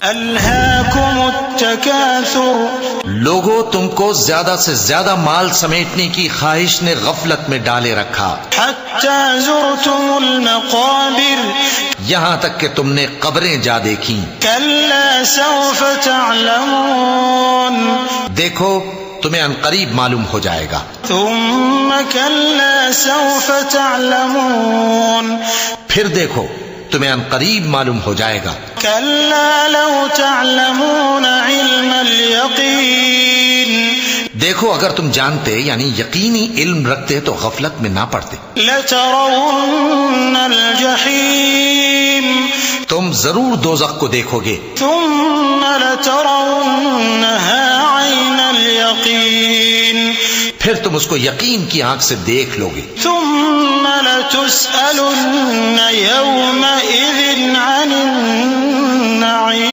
अल्हाकुमुत्तकासुर, लोगों, तुमको ज्यादा से ज्यादा माल समेटने की ख्वाहिश ने गफलत में डाले रखा, हत्ता ज़ुरतुमुल मक़ाबिर, यहाँ तक कि तुमने कब्रें जा देखी। कल्ला सौफ तअलमून, देखो तुम्हें अनकरीब मालूम हो जाएगा। थुम्म कल्ला सौफ तअलमून, फिर देखो तुम्हें अनकरीब मालूम हो जाएगा। कल्ला लौ तअलमून इल्मल यकीन, देखो अगर तुम जानते यानी यकीनी इल्म रखते तो गफलत में ना पड़ते। लतरवुन्नल जहीम, तुम जरूर दोज़ख को देखोगे। थुम्म लतरवुन्नहा ऐनल यकीन, फिर तुम उसको यकीन की आंख से देख लोगे। थुम्म लतुस्अलुन्न यौमइज़िन अनिन नईम।